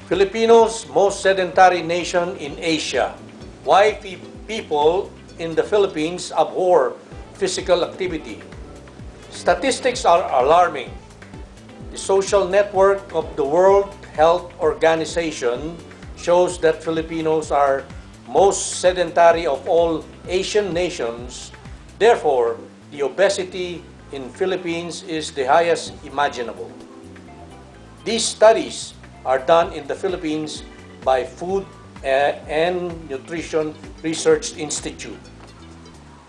Filipinos, most sedentary nation in Asia. Why people in the Philippines abhor physical activity? Statistics are alarming. The social network of the World Health Organization shows that Filipinos are most sedentary of all Asian nations. Therefore, the obesity in Philippines is the highest imaginable. These studies are done in the Philippines by Food and Nutrition Research Institute,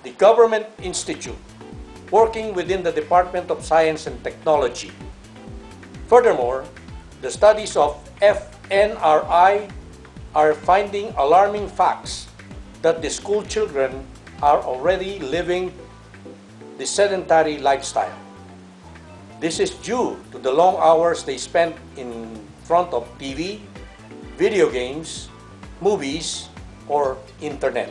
the government institute working within the Department of Science and Technology. Furthermore, the studies of FNRI are finding alarming facts that the school children are already living the sedentary lifestyle. This is due to the long hours they spend in front of TV, video games, movies, or internet.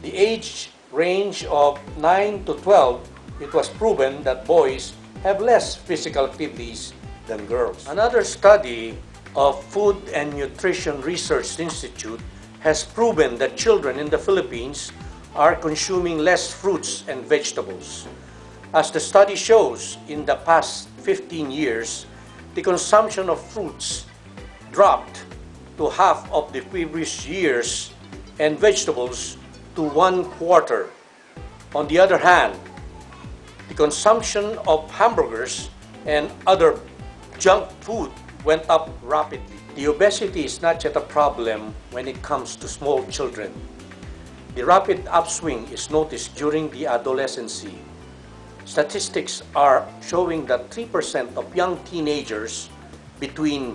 The age range of 9 to 12, it was proven that boys have less physical activities than girls. Another study of Food and Nutrition Research Institute has proven that children in the Philippines are consuming less fruits and vegetables. As the study shows, in the past 15 years, the consumption of fruits dropped to half of the previous years and vegetables to 1/4. On the other hand, the consumption of hamburgers and other junk food went up rapidly. The obesity is not yet a problem when it comes to small children. The rapid upswing is noticed during the adolescency. Statistics are showing that 3% of young teenagers between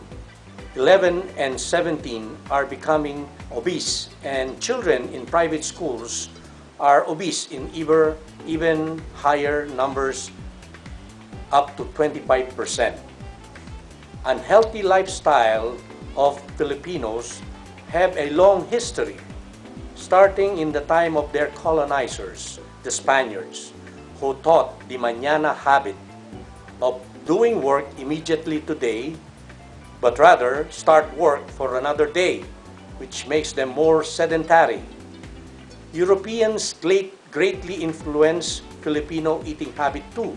11 and 17 are becoming obese, and children in private schools are obese in even higher numbers, up to 25%. Unhealthy lifestyle of Filipinos have a long history, starting in the time of their colonizers, the Spaniards, who taught the mañana habit of doing work immediately today, but rather start work for another day, which makes them more sedentary. Europeans greatly influenced Filipino eating habit too,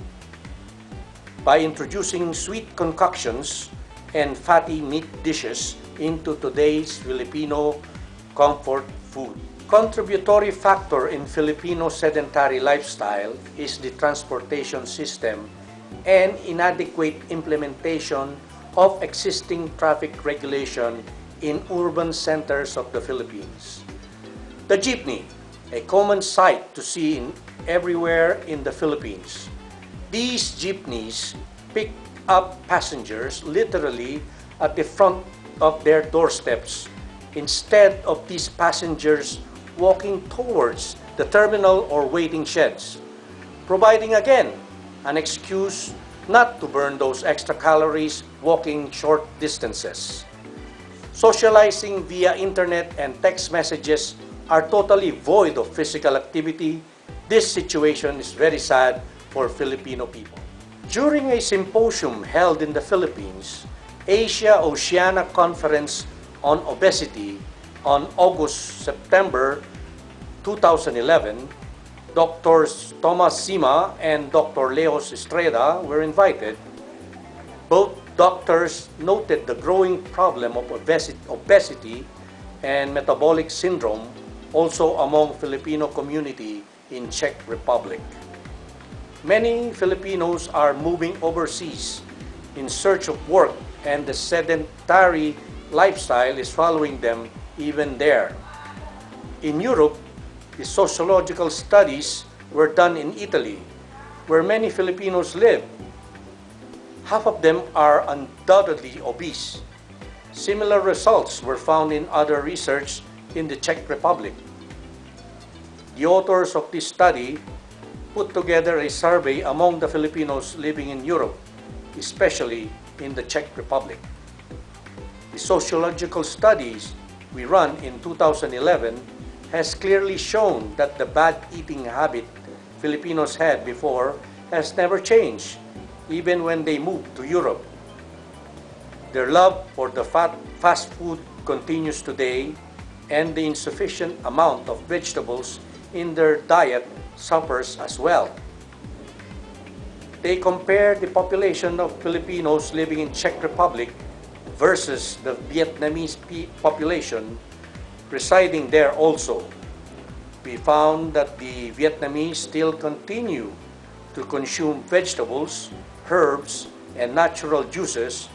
by introducing sweet concoctions and fatty meat dishes into today's Filipino comfort food. Contributory factor in Filipino sedentary lifestyle is the transportation system and inadequate implementation of existing traffic regulation in urban centers of the Philippines. The jeepney, a common sight to see everywhere in the Philippines. These jeepneys pick up passengers literally at the front of their doorsteps, instead of these passengers walking towards the terminal or waiting sheds, providing again an excuse not to burn those extra calories walking short distances. Socializing via internet and text messages are totally void of physical activity. This situation is very sad for Filipino people. During a symposium held in the Philippines, Asia-Oceania Conference on Obesity on August-September 2011, Dr. Thomas Sima and Dr. Leoš Středa were invited. Both doctors noted the growing problem of obesity and metabolic syndrome also among Filipino community in Czech Republic. Many Filipinos are moving overseas in search of work, and the sedentary lifestyle is following them even there. In Europe, the sociological studies were done in Italy, where many Filipinos live. Half of them are undoubtedly obese. Similar results were found in other research in the Czech Republic. The authors of this study put together a survey among the Filipinos living in Europe, especially in the Czech Republic. The sociological studies we run in 2011 has clearly shown that the bad eating habit Filipinos had before has never changed, even when they moved to Europe. Their love for the fast food continues today, and the insufficient amount of vegetables in their diet suffers as well. They compare the population of Filipinos living in Czech Republic versus the Vietnamese population residing there also. We found that the Vietnamese still continue to consume vegetables, herbs, and natural juices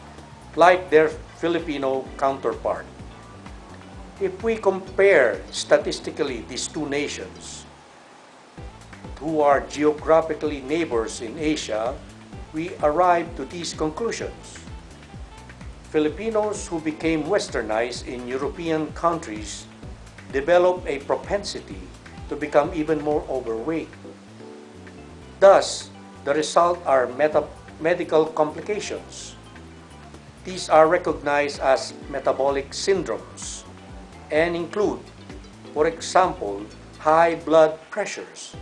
like their Filipino counterpart. If we compare statistically these two nations, who are geographically neighbors in Asia, we arrive to these conclusions. Filipinos who became westernized in European countries develop a propensity to become even more overweight. Thus, the result are medical complications. These are recognized as metabolic syndromes and include, for example, high blood pressures,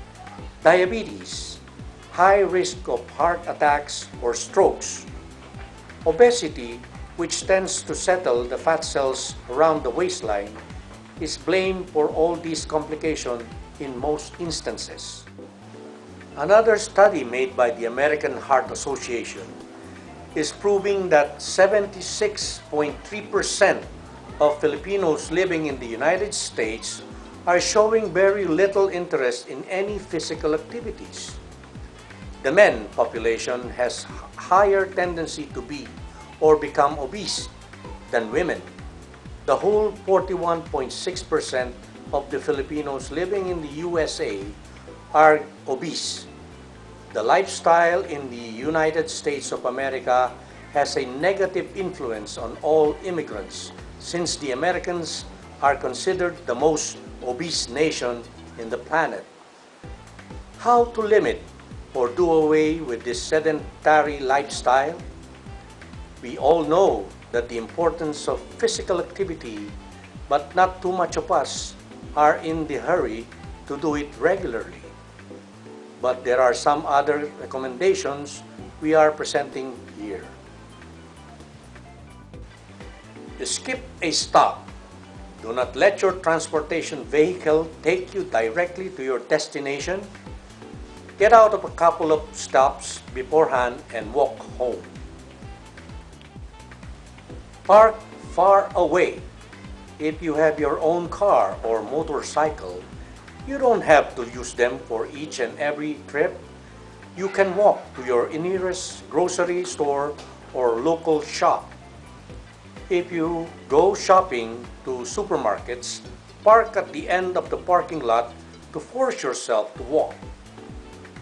diabetes, high risk of heart attacks or strokes, obesity, which tends to settle the fat cells around the waistline, is blamed for all these complications in most instances. Another study made by the American Heart Association is proving that 76.3% of Filipinos living in the United States are showing very little interest in any physical activities. The men population has higher tendency to be or become obese than women. The whole 41.6% of the Filipinos living in the USA are obese. The lifestyle in the United States of America has a negative influence on all immigrants, since the Americans are considered the most obese nation in the planet. How to limit or do away with this sedentary lifestyle? We all know that the importance of physical activity, but not too much of us are in the hurry to do it regularly. But there are some other recommendations we are presenting here. Skip a stop. Do not let your transportation vehicle take you directly to your destination. Get out of a couple of stops beforehand and walk home. Park far away. If you have your own car or motorcycle, you don't have to use them for each and every trip. You can walk to your nearest grocery store or local shop. If you go shopping to supermarkets, park at the end of the parking lot to force yourself to walk.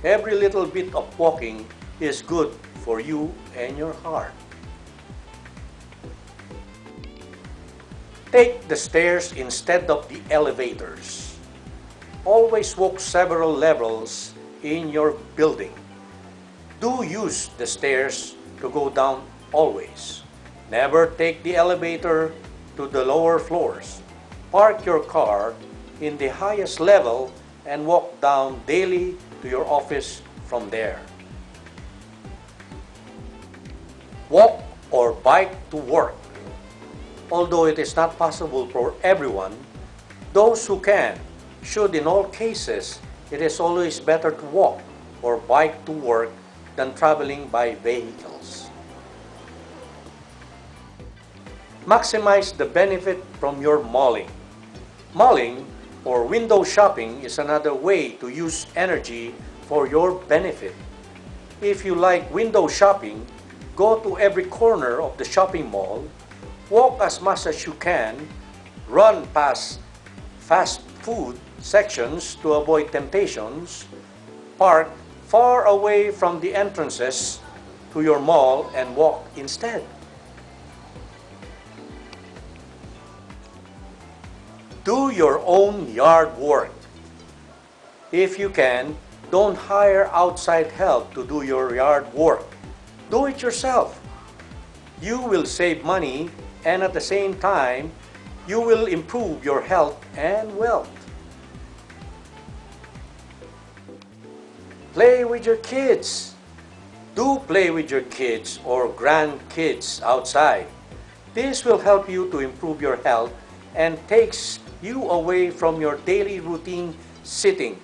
Every little bit of walking is good for you and your heart. Take the stairs instead of the elevators. Always walk several levels in your building. Do use the stairs to go down always. Never take the elevator to the lower floors. Park your car in the highest level and walk down daily to your office from there. Walk or bike to work. Although it is not possible for everyone, those who can should in all cases, it is always better to walk or bike to work than traveling by vehicles. Maximize the benefit from your malling. Malling or window shopping is another way to use energy for your benefit. If you like window shopping, go to every corner of the shopping mall, walk as much as you can, run past fast food sections to avoid temptations, park far away from the entrances to your mall and walk instead. Do your own yard work. If you can, don't hire outside help to do your yard work. Do it yourself. You will save money and at the same time, you will improve your health and wealth. Play with your kids. Do play with your kids or grandkids outside. This will help you to improve your health and takes you away from your daily routine sitting,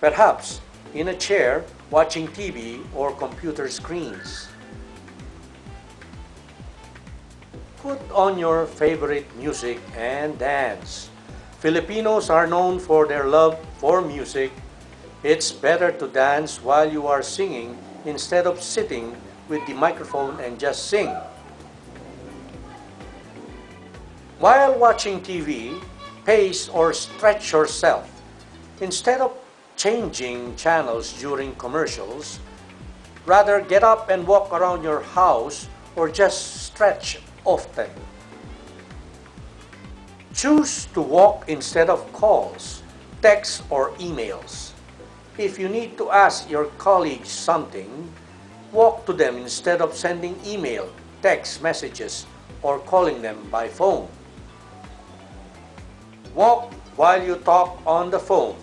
perhaps in a chair watching TV or computer screens. Put on your favorite music and dance. Filipinos are known for their love for music. It's better to dance while you are singing instead of sitting with the microphone and just sing. While watching TV, pace or stretch yourself. Instead of changing channels during commercials, rather get up and walk around your house or just stretch often. Choose to walk instead of calls, texts, or emails. If you need to ask your colleagues something, walk to them instead of sending email, text messages, or calling them by phone. Walk while you talk on the phone.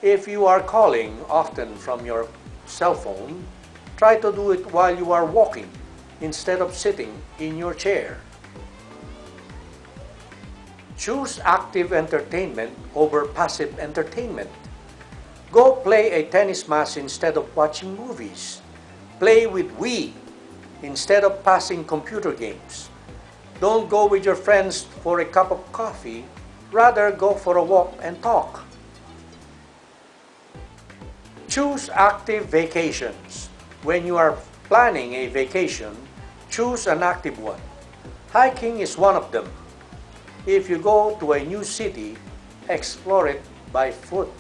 If you are calling often from your cell phone, try to do it while you are walking instead of sitting in your chair. Choose active entertainment over passive entertainment. Go play a tennis match instead of watching movies. Play with Wii instead of passing computer games. Don't go with your friends for a cup of coffee. Rather, go for a walk and talk. Choose active vacations. When you are planning a vacation, choose an active one. Hiking is one of them. If you go to a new city, explore it by foot.